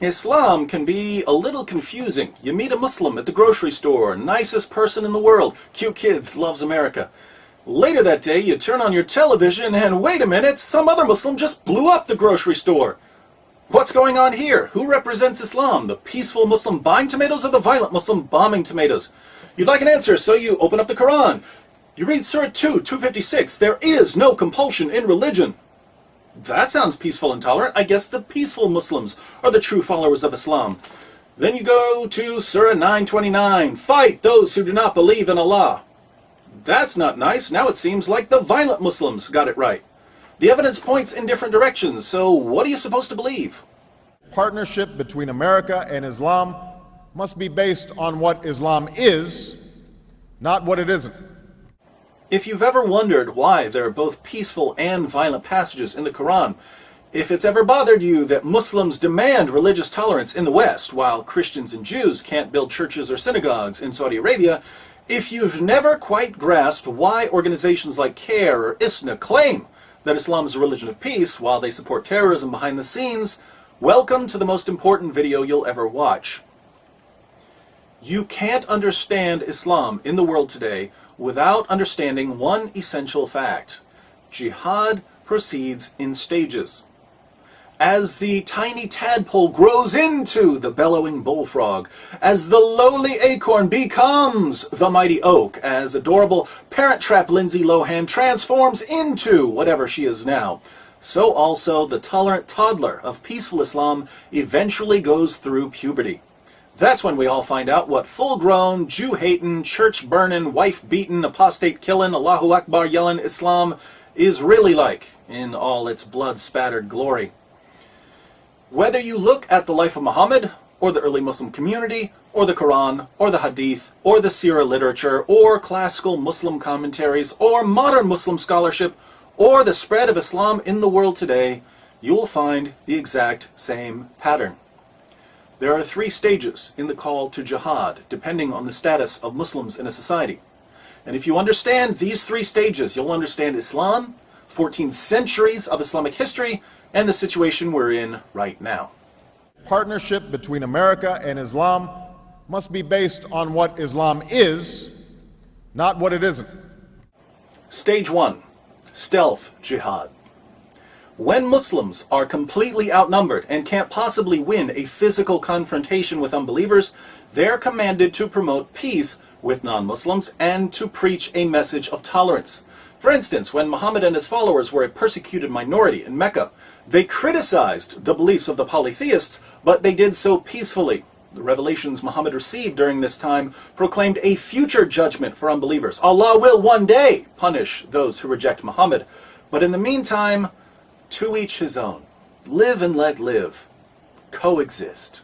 Islam can be a little confusing. You meet a Muslim at the grocery store, nicest person in the world, cute kids, loves America. Later that day, you turn on your television and wait a minute, some other Muslim just blew up the grocery store. What's going on here? Who represents Islam? The peaceful Muslim buying tomatoes or the violent Muslim bombing tomatoes? You'd like an answer, so you open up the Quran. You read Surah 2, 256, there is no compulsion in religion. That sounds peaceful and tolerant. I guess the peaceful Muslims are the true followers of Islam. Then you go to Surah 929, fight those who do not believe in Allah. That's not nice. Now it seems like the violent Muslims got it right. The evidence points in different directions, so what are you supposed to believe? Partnership between America and Islam must be based on what Islam is, not what it isn't. If you've ever wondered why there are both peaceful and violent passages in the Quran, if it's ever bothered you that Muslims demand religious tolerance in the West while Christians and Jews can't build churches or synagogues in Saudi Arabia, if you've never quite grasped why organizations like CARE or ISNA claim that Islam is a religion of peace while they support terrorism behind the scenes, welcome to the most important video you'll ever watch. You can't understand Islam in the world today without understanding one essential fact. Jihad proceeds in stages. As the tiny tadpole grows into the bellowing bullfrog, as the lowly acorn becomes the mighty oak, as adorable Parent Trap Lindsay Lohan transforms into whatever she is now, so also the tolerant toddler of peaceful Islam eventually goes through puberty. That's when we all find out what full-grown, Jew-hating, church-burning, wife-beating, apostate-killing, Allahu Akbar yelling Islam is really like in all its blood-spattered glory. Whether you look at the life of Muhammad, or the early Muslim community, or the Quran, or the Hadith, or the Sirah literature, or classical Muslim commentaries, or modern Muslim scholarship, or the spread of Islam in the world today, you will find the exact same pattern. There are 3 stages in the call to jihad, depending on the status of Muslims in a society. And if you understand these 3 stages, you'll understand Islam, 14 centuries of Islamic history, and the situation we're in right now. Partnership between America and Islam must be based on what Islam is, not what it isn't. Stage 1. Stealth jihad. When Muslims are completely outnumbered and can't possibly win a physical confrontation with unbelievers, they're commanded to promote peace with non-Muslims and to preach a message of tolerance. For instance, when Muhammad and his followers were a persecuted minority in Mecca, they criticized the beliefs of the polytheists, but they did so peacefully. The revelations Muhammad received during this time proclaimed a future judgment for unbelievers. Allah will one day punish those who reject Muhammad. But in the meantime, to each his own. Live and let live. Coexist.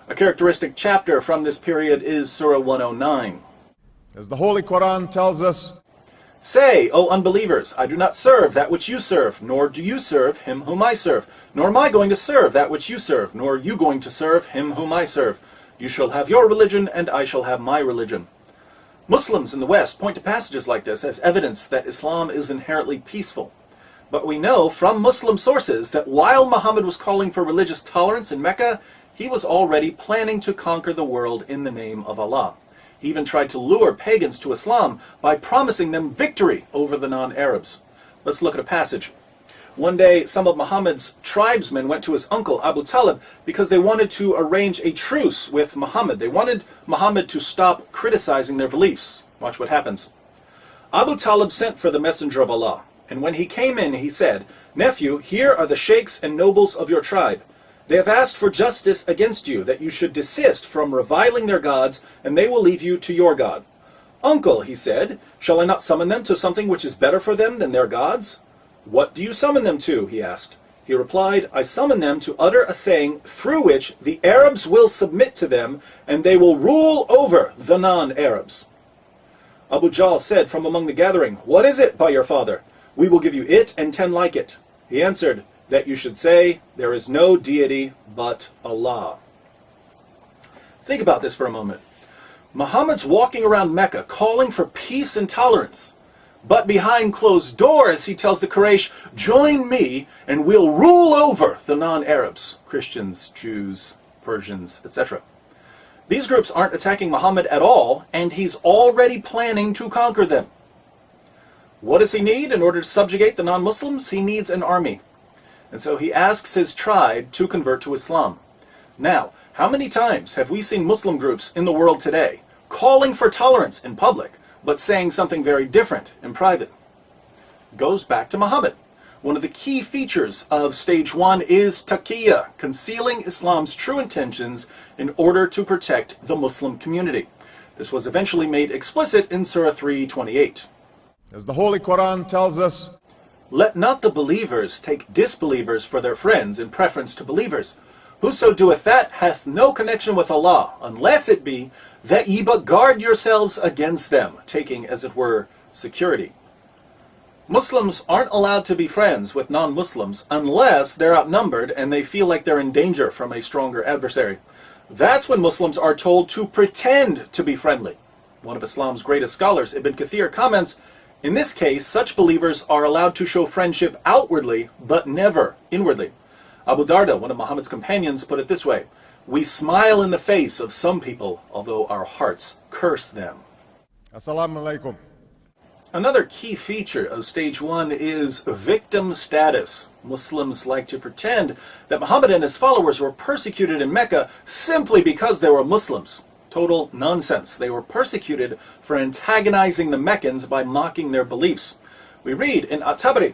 A characteristic chapter from this period is Surah 109. As the Holy Quran tells us, Say, O unbelievers, I do not serve that which you serve, nor do you serve him whom I serve, nor am I going to serve that which you serve, nor are you going to serve him whom I serve. You shall have your religion, and I shall have my religion. Muslims in the West point to passages like this as evidence that Islam is inherently peaceful. But we know from Muslim sources that while Muhammad was calling for religious tolerance in Mecca, he was already planning to conquer the world in the name of Allah. He even tried to lure pagans to Islam by promising them victory over the non-Arabs. Let's look at a passage. One day, some of Muhammad's tribesmen went to his uncle Abu Talib because they wanted to arrange a truce with Muhammad. They wanted Muhammad to stop criticizing their beliefs. Watch what happens. Abu Talib sent for the messenger of Allah. And when he came in, he said, Nephew, here are the sheikhs and nobles of your tribe. They have asked for justice against you, that you should desist from reviling their gods, and they will leave you to your God. Uncle, he said, shall I not summon them to something which is better for them than their gods? What do you summon them to? He asked. He replied, I summon them to utter a saying through which the Arabs will submit to them, and they will rule over the non-Arabs. Abu Jahl said from among the gathering, What is it, by your father? We will give you it and 10 like it. He answered, that you should say, there is no deity but Allah. Think about this for a moment. Muhammad's walking around Mecca calling for peace and tolerance. But behind closed doors, he tells the Quraysh, join me and we'll rule over the non-Arabs, Christians, Jews, Persians, etc. These groups aren't attacking Muhammad at all, and he's already planning to conquer them. What does he need in order to subjugate the non-Muslims? He needs an army. And so he asks his tribe to convert to Islam. Now, how many times have we seen Muslim groups in the world today calling for tolerance in public, but saying something very different in private? Goes back to Muhammad. One of the key features of stage 1 is taqiyya, concealing Islam's true intentions in order to protect the Muslim community. This was eventually made explicit in Surah 3:28. As the Holy Quran tells us, let not the believers take disbelievers for their friends in preference to believers. Whoso doeth that hath no connection with Allah, unless it be that ye but guard yourselves against them, taking, as it were, security. Muslims aren't allowed to be friends with non-Muslims unless they're outnumbered and they feel like they're in danger from a stronger adversary. That's when Muslims are told to pretend to be friendly. One of Islam's greatest scholars, Ibn Kathir, comments, in this case, such believers are allowed to show friendship outwardly, but never inwardly. Abu Darda, one of Muhammad's companions, put it this way, we smile in the face of some people, although our hearts curse them. Assalamu alaikum. Another key feature of stage 1 is victim status. Muslims like to pretend that Muhammad and his followers were persecuted in Mecca simply because they were Muslims. Total nonsense. They were persecuted for antagonizing the Meccans by mocking their beliefs. We read in At-Tabari,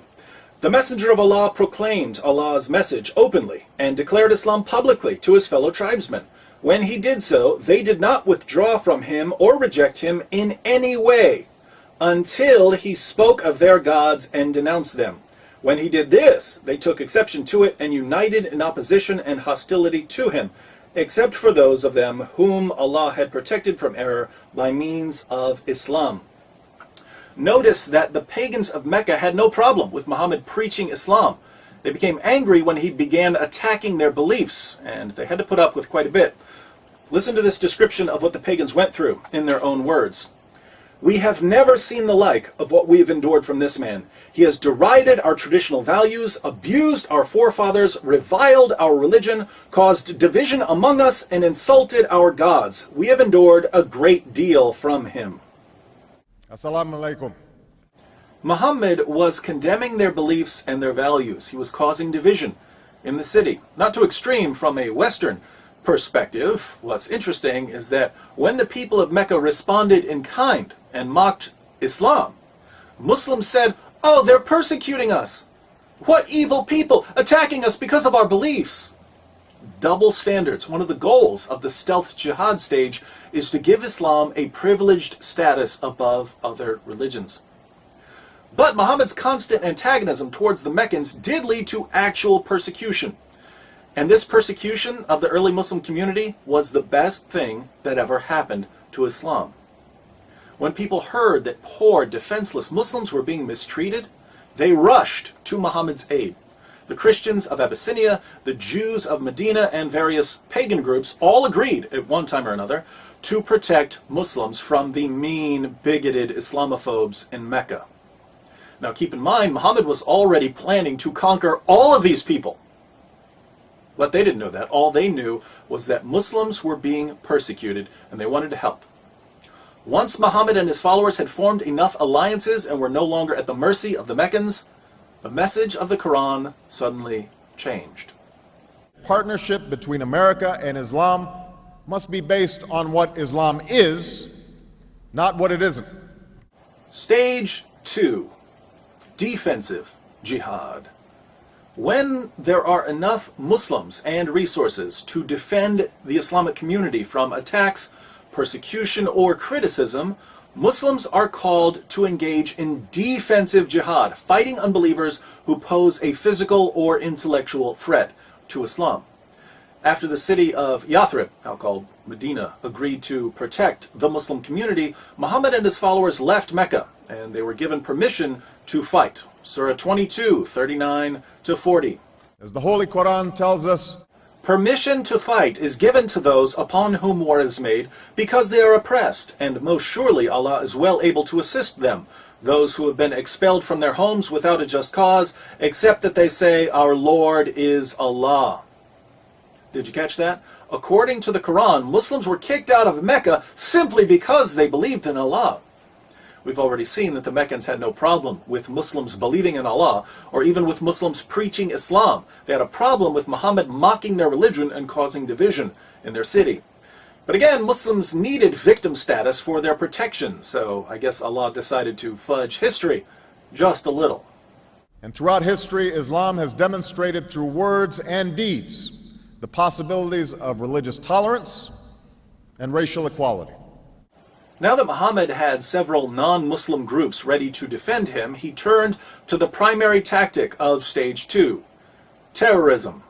the Messenger of Allah proclaimed Allah's message openly and declared Islam publicly to his fellow tribesmen. When he did so, they did not withdraw from him or reject him in any way until he spoke of their gods and denounced them. When he did this, they took exception to it and united in opposition and hostility to him, except for those of them whom Allah had protected from error by means of Islam. Notice that the pagans of Mecca had no problem with Muhammad preaching Islam. They became angry when he began attacking their beliefs, and they had to put up with quite a bit. Listen to this description of what the pagans went through in their own words. We have never seen the like of what we have endured from this man. He has derided our traditional values, abused our forefathers, reviled our religion, caused division among us, and insulted our gods. We have endured a great deal from him. Assalamu alaikum. Muhammad was condemning their beliefs and their values. He was causing division in the city. Not too extreme from a Western perspective. What's interesting is that when the people of Mecca responded in kind and mocked Islam, Muslims said, oh, they're persecuting us. What evil people attacking us because of our beliefs. Double standards. One of the goals of the stealth jihad stage is to give Islam a privileged status above other religions. But Muhammad's constant antagonism towards the Meccans did lead to actual persecution. And this persecution of the early Muslim community was the best thing that ever happened to Islam. When people heard that poor, defenseless Muslims were being mistreated, they rushed to Muhammad's aid. The Christians of Abyssinia, the Jews of Medina, and various pagan groups all agreed at one time or another to protect Muslims from the mean, bigoted Islamophobes in Mecca. Now keep in mind, Muhammad was already planning to conquer all of these people. But they didn't know that. All they knew was that Muslims were being persecuted and they wanted to help. Once Muhammad and his followers had formed enough alliances and were no longer at the mercy of the Meccans, the message of the Quran suddenly changed. Partnership between America and Islam must be based on what Islam is, not what it isn't. Stage 2. Defensive jihad. When there are enough Muslims and resources to defend the Islamic community from attacks, persecution, or criticism, Muslims are called to engage in defensive jihad, fighting unbelievers who pose a physical or intellectual threat to Islam. After the city of Yathrib, now called Medina, agreed to protect the Muslim community, Muhammad and his followers left Mecca, and they were given permission to fight. Surah 22, 39 to 40. As the Holy Quran tells us, Permission to fight is given to those upon whom war is made because they are oppressed, and most surely Allah is well able to assist them, those who have been expelled from their homes without a just cause, except that they say, "Our Lord is Allah." Did you catch that? According to the Quran, Muslims were kicked out of Mecca simply because they believed in Allah. We've already seen that the Meccans had no problem with Muslims believing in Allah, or even with Muslims preaching Islam. They had a problem with Muhammad mocking their religion and causing division in their city. But again, Muslims needed victim status for their protection, so I guess Allah decided to fudge history just a little. And throughout history, Islam has demonstrated through words and deeds the possibilities of religious tolerance and racial equality. Now that Muhammad had several non-Muslim groups ready to defend him, he turned to the primary tactic of stage 2, terrorism.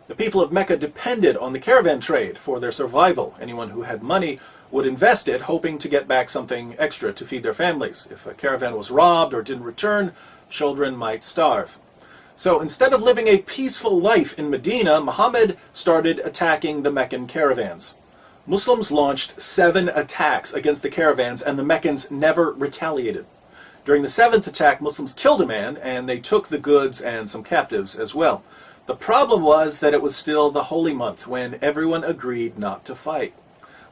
The people of Mecca depended on the caravan trade for their survival. Anyone who had money would invest it, hoping to get back something extra to feed their families. If a caravan was robbed or didn't return, children might starve. So instead of living a peaceful life in Medina, Muhammad started attacking the Meccan caravans. Muslims launched 7 attacks against the caravans, and the Meccans never retaliated. During the 7th attack, Muslims killed a man, and they took the goods and some captives as well. The problem was that it was still the holy month when everyone agreed not to fight.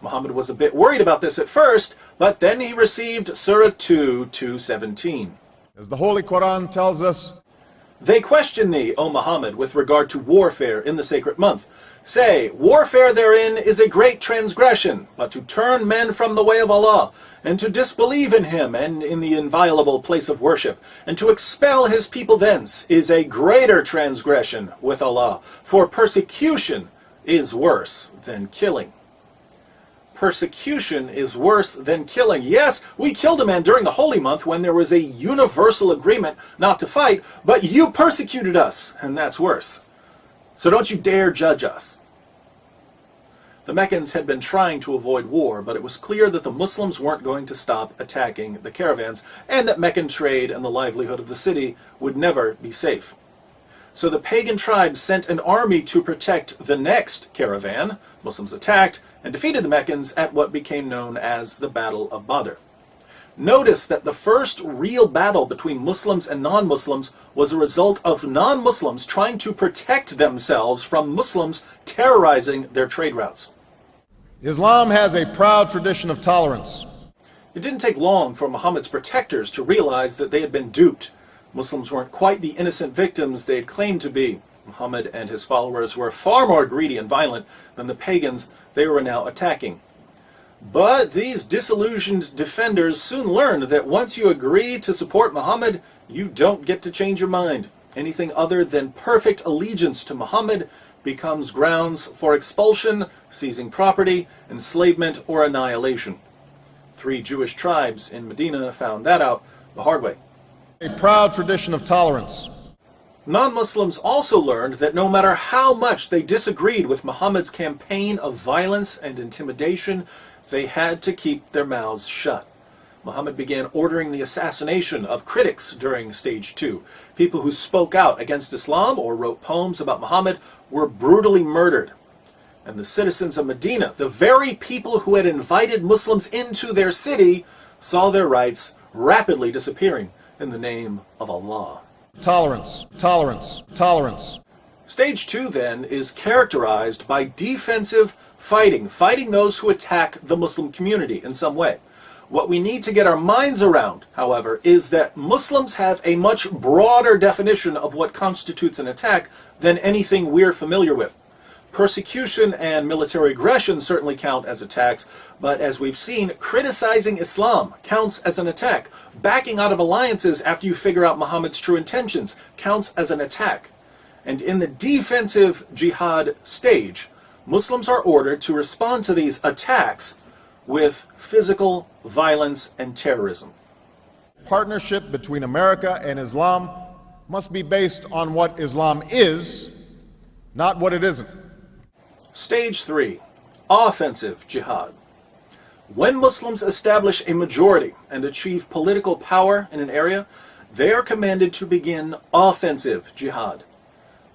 Muhammad was a bit worried about this at first, but then he received Surah 2:17. As the Holy Quran tells us, "They question thee, O Muhammad, with regard to warfare in the sacred month. Say, warfare therein is a great transgression, but to turn men from the way of Allah, and to disbelieve in Him and in the inviolable place of worship, and to expel His people thence, is a greater transgression with Allah, for persecution is worse than killing." Persecution is worse than killing. Yes, we killed a man during the holy month when there was a universal agreement not to fight, but you persecuted us, and that's worse. So don't you dare judge us. The Meccans had been trying to avoid war, but it was clear that the Muslims weren't going to stop attacking the caravans, and that Meccan trade and the livelihood of the city would never be safe. So the pagan tribes sent an army to protect the next caravan. Muslims attacked and defeated the Meccans at what became known as the Battle of Badr. Notice that the first real battle between Muslims and non-Muslims was a result of non-Muslims trying to protect themselves from Muslims terrorizing their trade routes. Islam has a proud tradition of tolerance. It didn't take long for Muhammad's protectors to realize that they had been duped. Muslims weren't quite the innocent victims they'd claimed to be. Muhammad and his followers were far more greedy and violent than the pagans they were now attacking. But these disillusioned defenders soon learned that once you agree to support Muhammad, you don't get to change your mind. Anything other than perfect allegiance to Muhammad becomes grounds for expulsion, seizing property, enslavement, or annihilation. 3 Jewish tribes in Medina found that out the hard way. A proud tradition of tolerance. Non-Muslims also learned that no matter how much they disagreed with Muhammad's campaign of violence and intimidation, they had to keep their mouths shut. Muhammad began ordering the assassination of critics during stage 2. People who spoke out against Islam or wrote poems about Muhammad were brutally murdered. And the citizens of Medina, the very people who had invited Muslims into their city, saw their rights rapidly disappearing in the name of Allah. Tolerance, tolerance, tolerance. Stage 2, then, is characterized by defensive fighting those who attack the Muslim community in some way. What we need to get our minds around, however, is that Muslims have a much broader definition of what constitutes an attack than anything we're familiar with. Persecution and military aggression certainly count as attacks, but as we've seen, criticizing Islam counts as an attack. Backing out of alliances after you figure out Muhammad's true intentions counts as an attack. And in the defensive jihad stage, Muslims are ordered to respond to these attacks with physical violence and terrorism. Partnership between America and Islam must be based on what Islam is, not what it isn't. Stage 3, offensive jihad. When Muslims establish a majority and achieve political power in an area, they are commanded to begin offensive jihad.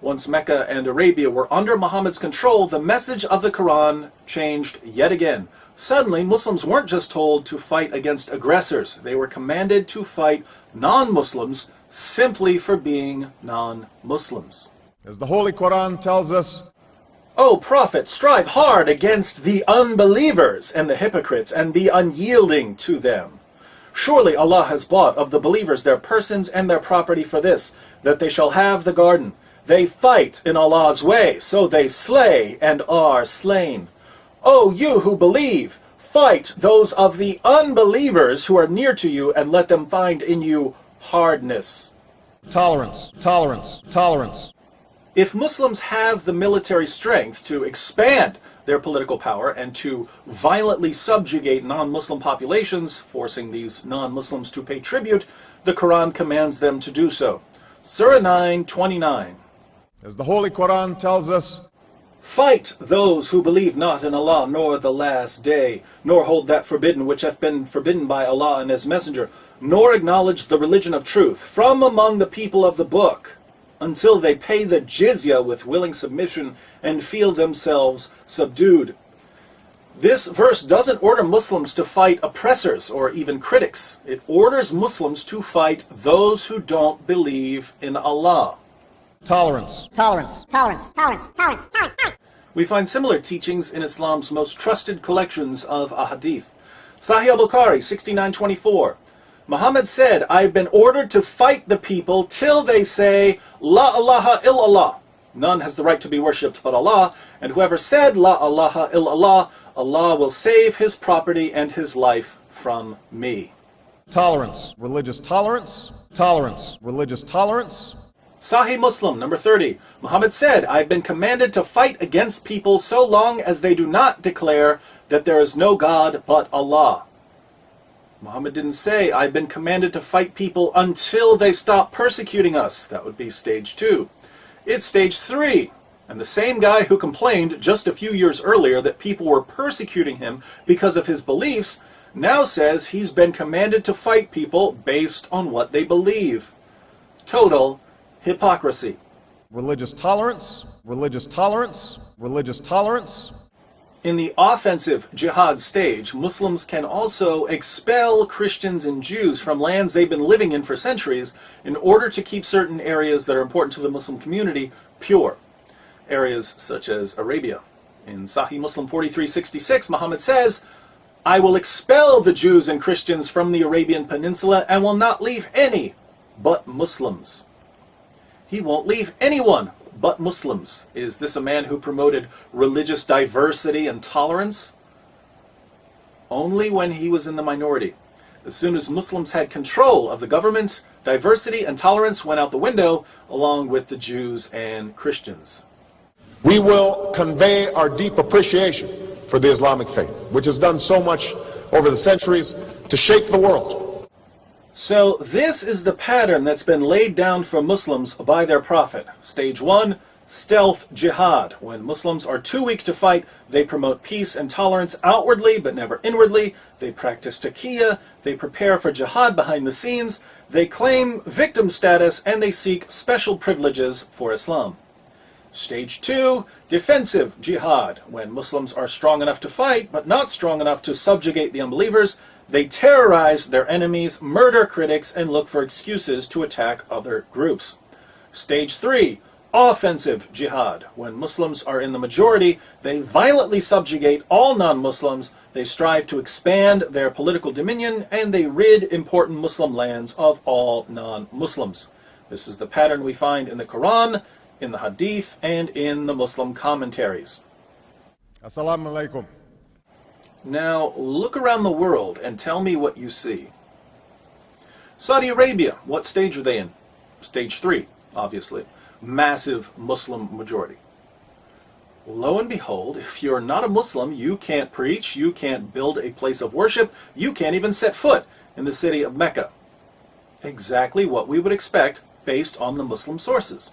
Once Mecca and Arabia were under Muhammad's control, the message of the Quran changed yet again. Suddenly, Muslims weren't just told to fight against aggressors. They were commanded to fight non-Muslims simply for being non-Muslims. As the Holy Quran tells us, O Prophet, strive hard against the unbelievers and the hypocrites, and be unyielding to them. Surely Allah has bought of the believers their persons and their property for this, that they shall have the garden. They fight in Allah's way, so they slay and are slain. O you who believe, fight those of the unbelievers who are near to you, and let them find in you hardness. tolerance, tolerance, tolerance. If Muslims have the military strength to expand their political power and to violently subjugate non-Muslim populations, forcing these non-Muslims to pay tribute, the Quran commands them to do so. Surah 9:29. As the Holy Quran tells us, Fight those who believe not in Allah nor the last day, nor hold that forbidden which hath been forbidden by Allah and His Messenger, nor acknowledge the religion of truth from among the people of the book, until they pay the jizya with willing submission and feel themselves subdued. This verse doesn't order Muslims to fight oppressors or even critics. It orders Muslims to fight those who don't believe in Allah. tolerance, Tolerance, tolerance, tolerance, tolerance, tolerance. We find similar teachings in Islam's most trusted collections of ahadith. Sahih al-Bukhari 69:24. Muhammad said, I've been ordered to fight the people till they say, La ilaha illallah. None has the right to be worshipped but Allah, and whoever said, La ilaha illallah, Allah will save his property and his life from me. tolerance, religious tolerance, tolerance, religious tolerance. Sahih Muslim, number 30. Muhammad said, I've been commanded to fight against people so long as they do not declare that there is no God but Allah. Muhammad didn't say, I've been commanded to fight people until they stop persecuting us. That would be stage 2. It's stage 3. And the same guy who complained just a few years earlier that people were persecuting him because of his beliefs now says he's been commanded to fight people based on what they believe. Total hypocrisy. Religious tolerance, religious tolerance, religious tolerance. In the offensive jihad stage, Muslims can also expel Christians and Jews from lands they've been living in for centuries in order to keep certain areas that are important to the Muslim community pure. Areas such as Arabia. In Sahih Muslim 43:66, Muhammad says, I will expel the Jews and Christians from the Arabian Peninsula and will not leave any but Muslims. He won't leave anyone but Muslims. Is this a man who promoted religious diversity and tolerance? Only when he was in the minority. As soon as Muslims had control of the government, diversity and tolerance went out the window, along with the Jews and Christians. We will convey our deep appreciation for the Islamic faith, which has done so much over the centuries to shape the world. So this is the pattern that's been laid down for Muslims by their prophet. Stage 1, stealth jihad. When Muslims are too weak to fight, they promote peace and tolerance outwardly but never inwardly. They practice taqiyya, they prepare for jihad behind the scenes, they claim victim status, and they seek special privileges for Islam. Stage 2, defensive jihad. When Muslims are strong enough to fight, but not strong enough to subjugate the unbelievers, they terrorize their enemies, murder critics, and look for excuses to attack other groups. Stage 3, offensive jihad. When Muslims are in the majority, they violently subjugate all non-Muslims, they strive to expand their political dominion, and they rid important Muslim lands of all non-Muslims. This is the pattern we find in the Quran, in the Hadith, and in the Muslim commentaries. Assalamu alaikum. Now, look around the world and tell me what you see. Saudi Arabia, what stage are they in? Stage 3, obviously. Massive Muslim majority. Lo and behold, if you're not a Muslim, you can't preach, you can't build a place of worship, you can't even set foot in the city of Mecca. Exactly what we would expect based on the Muslim sources.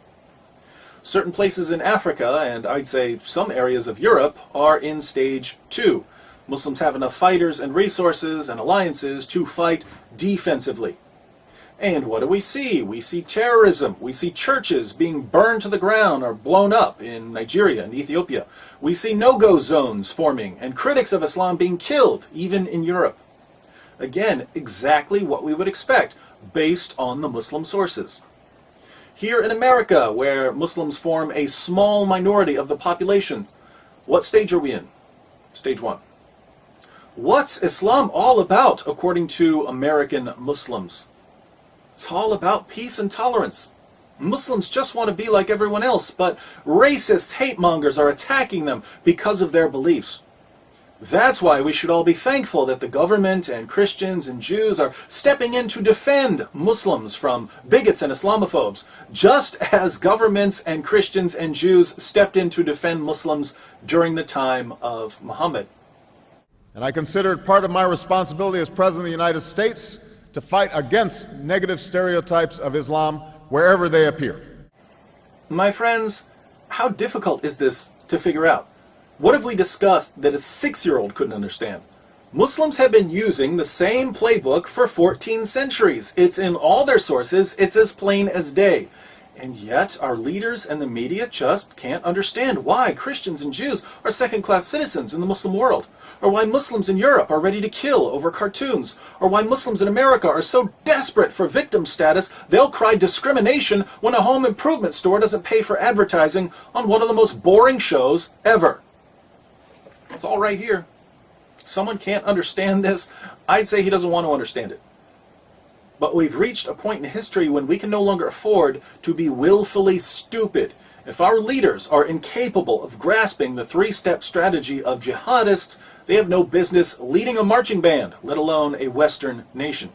Certain places in Africa, and I'd say some areas of Europe, are in stage 2. Muslims have enough fighters and resources and alliances to fight defensively. And what do? We see terrorism. We see churches being burned to the ground or blown up in Nigeria and Ethiopia. We see no-go zones forming and critics of Islam being killed, even in Europe. Again, exactly what we would expect based on the Muslim sources. Here in America, where Muslims form a small minority of the population, what stage are we in? Stage 1. What's Islam all about, according to American Muslims? It's all about peace and tolerance. Muslims just want to be like everyone else, but racist hate mongers are attacking them because of their beliefs. That's why we should all be thankful that the government and Christians and Jews are stepping in to defend Muslims from bigots and Islamophobes, just as governments and Christians and Jews stepped in to defend Muslims during the time of Muhammad. And I consider it part of my responsibility as President of the United States to fight against negative stereotypes of Islam wherever they appear. My friends, how difficult is this to figure out? What have we discussed that a 6-year-old couldn't understand? Muslims have been using the same playbook for 14 centuries. It's in all their sources. It's as plain as day. And yet our leaders and the media just can't understand why Christians and Jews are second-class citizens in the Muslim world, or why Muslims in Europe are ready to kill over cartoons, or why Muslims in America are so desperate for victim status they'll cry discrimination when a home improvement store doesn't pay for advertising on one of the most boring shows ever. It's all right here. Someone can't understand this. I'd say he doesn't want to understand it. But we've reached a point in history when we can no longer afford to be willfully stupid. If our leaders are incapable of grasping the 3-step strategy of jihadists, they have no business leading a marching band, let alone a Western nation.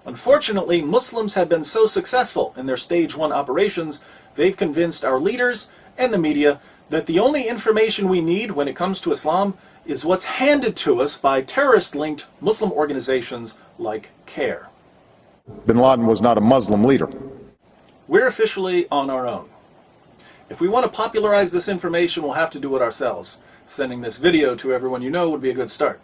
Unfortunately, Muslims have been so successful in their Stage 1 operations, they've convinced our leaders and the media that the only information we need when it comes to Islam is what's handed to us by terrorist-linked Muslim organizations like CARE. Bin Laden was not a Muslim leader. We're officially on our own. If we want to popularize this information, we'll have to do it ourselves. Sending this video to everyone you know would be a good start.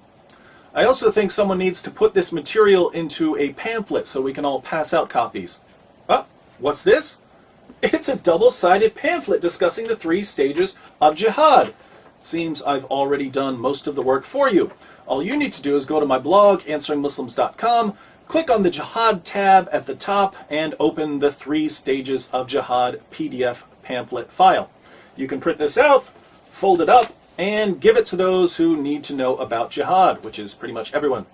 I also think someone needs to put this material into a pamphlet so we can all pass out copies. Oh, what's this? It's a double-sided pamphlet discussing the 3 stages of jihad. Seems I've already done most of the work for you. All you need to do is go to my blog, answeringmuslims.com, click on the Jihad tab at the top, and open the 3 stages of jihad PDF pamphlet file. You can print this out, fold it up, and give it to those who need to know about jihad, which is pretty much everyone.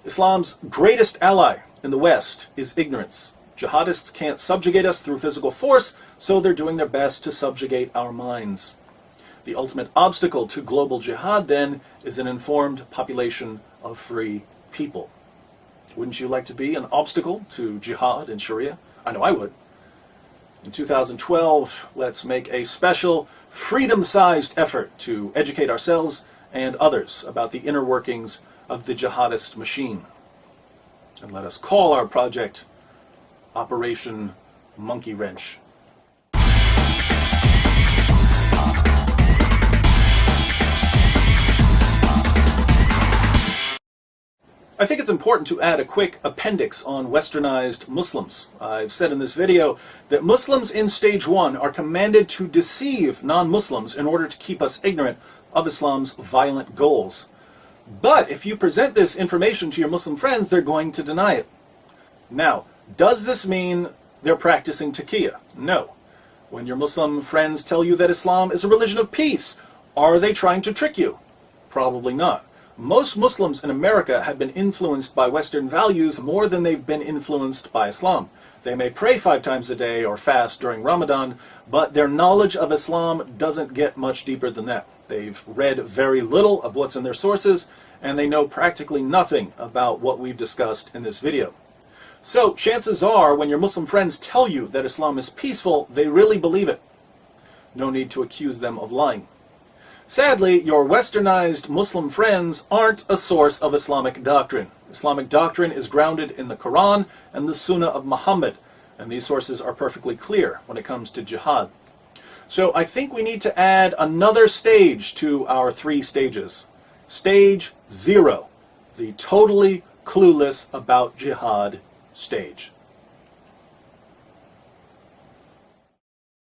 Islam's greatest ally in the West is ignorance. Jihadists can't subjugate us through physical force, so they're doing their best to subjugate our minds. The ultimate obstacle to global jihad, then, is an informed population of free people. Wouldn't you like to be an obstacle to jihad in Sharia? I know I would. In 2012, let's make a special, freedom-sized effort to educate ourselves and others about the inner workings of the jihadist machine. And let us call our project Operation Monkey Wrench. I think it's important to add a quick appendix on westernized Muslims. I've said in this video that Muslims in Stage 1 are commanded to deceive non-Muslims in order to keep us ignorant of Islam's violent goals. But if you present this information to your Muslim friends, they're going to deny it. Now, does this mean they're practicing taqiyya? No. When your Muslim friends tell you that Islam is a religion of peace, are they trying to trick you? Probably not. Most Muslims in America have been influenced by Western values more than they've been influenced by Islam. They may pray 5 times a day or fast during Ramadan, but their knowledge of Islam doesn't get much deeper than that. They've read very little of what's in their sources, and they know practically nothing about what we've discussed in this video. So, chances are, when your Muslim friends tell you that Islam is peaceful, they really believe it. No need to accuse them of lying. Sadly, your westernized Muslim friends aren't a source of Islamic doctrine. Islamic doctrine is grounded in the Quran and the Sunnah of Muhammad, and these sources are perfectly clear when it comes to jihad. So I think we need to add another stage to our 3 stages. Stage 0, the totally clueless about jihad stage.